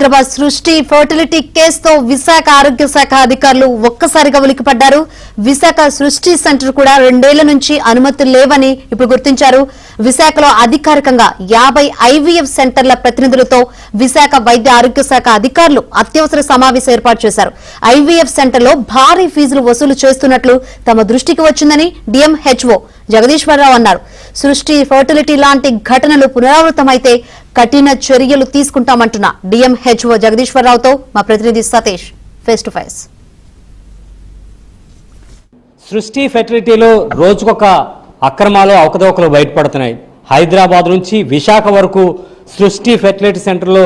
హైదరాబాద్ సృష్టి ఫర్టిలిటీ కేసుతో విశాఖ ఆరోగ్య శాఖ అధికారులు ఒక్కసారిగా ఉలిక్కిపడ్డారు. విశాఖ సృష్టి సెంటర్ కూడా 2 ఏళ్ల నుంచి అనుమతులు లేవని ఇప్పుడు గుర్తించారు. విశాఖలో అధికారికంగా 50 ఐవీఎఫ్ సెంటర్ల ప్రతినిధులతో విశాఖ వైద్య ఆరోగ్య శాఖ అధికారులు అత్యవసర సమావేశం ఏర్పాటు చేశారు. ఐవీఎఫ్ సెంటర్లో భారీ ఫీజులు వసూలు చేస్తున్నట్లు తమ దృష్టికి వచ్చిందని డిఎంహెచ్ఓ జగదీశ్వరరావు అన్నారు. సృష్టి ఫర్టిలిటీ లాంటి ఘటనలు పునరావృతమైతే కఠిన చర్యలు తీసుకుంటామంటున్న డిఎంహెచ్ఓ జగదీశ్వరరావుతో మా ప్రతినిధి సతీష్ ఫేస్ టు ఫేస్. సృష్టి ఫెర్టిలిటీలో రోజుకొక అక్రమాలు అవకతవకలు బయటపడుతున్నాయి. హైదరాబాద్ నుంచి విశాఖ వరకు సృష్టి ఫెర్టిలిటీ సెంటర్లో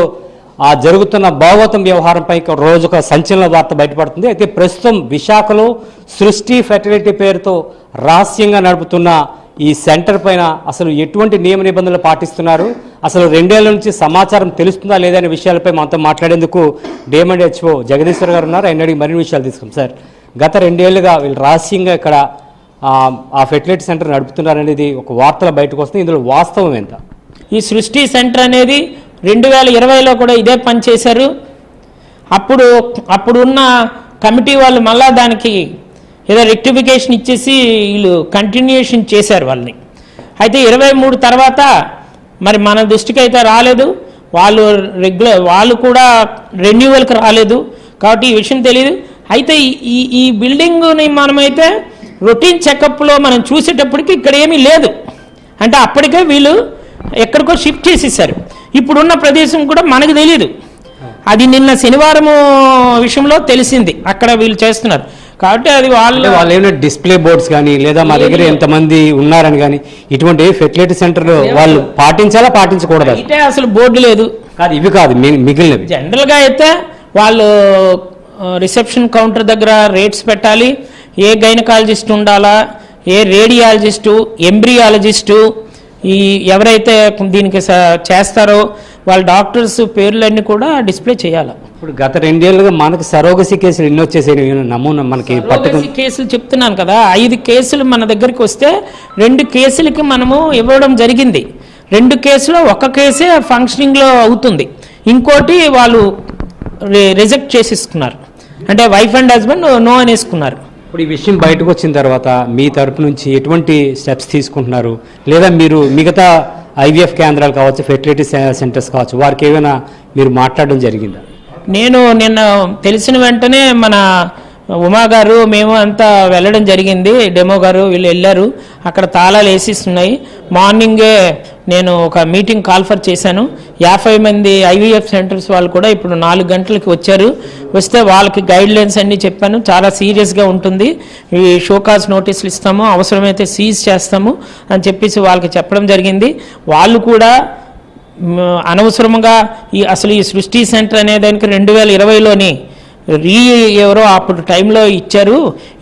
జరుగుతున్న భాగవతం వ్యవహారంపై రోజుక సంచలన వార్త బయటపడుతుంది. అయితే ప్రస్తుతం విశాఖలో సృష్టి ఫెర్టిలిటీ పేరుతో రహస్యంగా నడుపుతున్న ఈ సెంటర్ పైన అసలు ఎటువంటి నియమ నిబంధనలు పాటిస్తున్నారు, అసలు 2 ఏళ్ల నుంచి సమాచారం తెలుస్తుందా లేదా అనే విషయాలపై మనతో మాట్లాడేందుకు డిఎంహెచ్ఓ జగదీశ్వర్ గారు ఉన్నారు. ఆయన అడిగి మరిన్ని విషయాలు తీసుకుంటాం. సార్, గత 2 ఏళ్లుగా వీళ్ళు రహస్యంగా ఇక్కడ ఆ ఫెర్టిలిటీ సెంటర్ నడుపుతున్నారనేది ఒక వార్తలు బయటకు వస్తుంది. ఇందులో వాస్తవం ఎంత? ఈ సృష్టి సెంటర్ అనేది 2020లో కూడా ఇదే పని చేశారు. అప్పుడున్న కమిటీ వాళ్ళు మళ్ళా దానికి ఏదో రెక్టిఫికేషన్ ఇచ్చేసి వీళ్ళు కంటిన్యూషన్ చేశారు వాళ్ళని. అయితే 23 తర్వాత మరి మన దృష్టికి అయితే రాలేదు, వాళ్ళు కూడా రెన్యూవల్కి రాలేదు కాబట్టి ఈ విషయం తెలియదు. అయితే ఈ బిల్డింగ్ని మనమైతే రొటీన్ చెకప్లో మనం చూసేటప్పటికి ఇక్కడ ఏమీ లేదు, అంటే అప్పటికే వీళ్ళు ఎక్కడికో షిఫ్ట్ చేసేసారు. ఇప్పుడున్న ప్రదేశం కూడా మనకు తెలియదు. అది నిన్న శనివారం విషయంలో తెలిసింది అక్కడ వీళ్ళు చేస్తున్నారు కాబట్టి అది వాళ్ళు ఏమైనా డిస్ప్లే బోర్డ్స్ కానీ లేదా మా దగ్గర ఎంతమంది ఉన్నారని కానీ ఇటువంటి ఫెర్టిలిటీ సెంటర్ వాళ్ళు పాటించాలా పాటించకూడదు? అయితే అసలు బోర్డు లేదు. ఇవి కాదు మిగిలినవి. జనరల్గా అయితే వాళ్ళు రిసెప్షన్ కౌంటర్ దగ్గర రేట్స్ పెట్టాలి, ఏ గైనకాలజిస్ట్ ఉండాలా, ఏ రేడియాలజిస్టు, ఎంబ్రియాలజిస్టు, ఈ ఎవరైతే దీనికి చేస్తారో వాళ్ళ డాక్టర్స్ పేర్లన్నీ కూడా డిస్ప్లే చేయాలి. ఇప్పుడు గత 2 ఏళ్ళుగా మనకు సరోగసి కేసులు ఎన్ని వచ్చేసాయి నమూనా మనకి కేసులు చెప్తున్నాను కదా, 5 కేసులు మన దగ్గరికి వస్తే 2 కేసులకి మనము ఇవ్వడం జరిగింది. 2 కేసులో 1 కేసే ఫంక్షనింగ్లో అవుతుంది, ఇంకోటి వాళ్ళు రిజెక్ట్ చేసేసుకున్నారు, అంటే వైఫ్ అండ్ హస్బెండ్ నో అనేసుకున్నారు. ఇప్పుడు ఈ విషయం బయటకు వచ్చిన తర్వాత మీ తరపు నుంచి ఎటువంటి స్టెప్స్ తీసుకుంటున్నారు, లేదా మీరు మిగతా ఐవీఎఫ్ కేంద్రాలు కావచ్చు, ఫెర్టిలిటీ సెంటర్స్ కావచ్చు, వారికి ఏమైనా మీరు మాట్లాడడం జరిగిందా? నేను నిన్న తెలిసిన వెంటనే మన ఉమా గారు మేము అంతా వెళ్ళడం జరిగింది, డెమో గారు వీళ్ళు వెళ్ళారు. అక్కడ తాళాలు వేసిస్తున్నాయి. మార్నింగే నేను ఒక మీటింగ్ కాల్ఫర్ చేశాను. 50 మంది ఐవీఎఫ్ సెంటర్స్ వాళ్ళు కూడా ఇప్పుడు 4 గంటలకి వచ్చారు. వస్తే వాళ్ళకి గైడ్ లైన్స్ అన్నీ చెప్పాను. చాలా సీరియస్గా ఉంటుంది, ఈ షోకాజ్ నోటీసులు ఇస్తాము, అవసరమైతే సీజ్ చేస్తాము అని చెప్పేసి వాళ్ళకి చెప్పడం జరిగింది. వాళ్ళు కూడా అనవసరంగా అసలు ఈ సృష్టి సెంటర్ అనే దానికి 2020లోని ఎవరో అప్పుడు టైంలో ఇచ్చారు,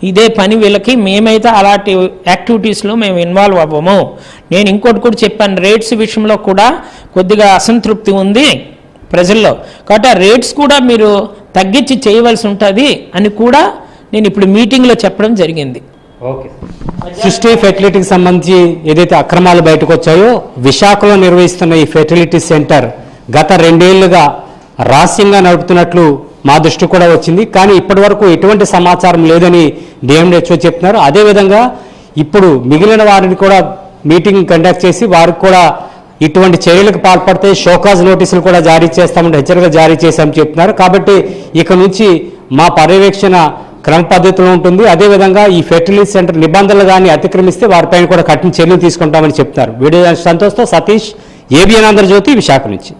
ఇదే పని వీళ్ళకి, మేమైతే అలాంటి యాక్టివిటీస్లో మేము ఇన్వాల్వ్ అవ్వము. నేను ఇంకోటి కూడా చెప్పాను, రేట్స్ విషయంలో కూడా కొద్దిగా అసంతృప్తి ఉంది ప్రజల్లో, కాబట్టి ఆ రేట్స్ కూడా మీరు తగ్గించి చేయవలసి ఉంటుంది అని కూడా నేను ఇప్పుడు మీటింగ్లో చెప్పడం జరిగింది. ఓకే, సృష్టి ఫెర్టిలిటీకి సంబంధించి ఏదైతే అక్రమాలు బయటకు వచ్చాయో విశాఖలో నిర్వహిస్తున్న ఈ ఫెర్టిలిటీ సెంటర్ గత 2 ఏళ్లుగా రహస్యంగా నడుపుతున్నట్లు మా దృష్టి కూడా వచ్చింది. కానీ ఇప్పటి వరకు ఎటువంటి సమాచారం లేదని డిఎంహెచ్ఓ చెప్తున్నారు. అదేవిధంగా ఇప్పుడు మిగిలిన వారిని కూడా మీటింగ్ కండక్ట్ చేసి వారికి కూడా ఇటువంటి చర్యలకు పాల్పడితే షోకాజ్ నోటీసులు కూడా జారీ చేస్తామని హెచ్చరిక జారీ చేశామని చెప్తున్నారు. కాబట్టి ఇక నుంచి మా పర్యవేక్షణ క్రమ పద్ధతిలో ఉంటుంది. అదేవిధంగా ఈ ఫెర్టిలిటీ సెంటర్ నిబంధనలు కానీ అతిక్రమిస్తే వారిపైన కూడా కఠిన చర్యలు తీసుకుంటామని చెప్తారు. వీడియో సంతోష్తో సతీష్, ఏబిఎన్ ఆంధ్రజ్యోతి, విశాఖ నుంచి.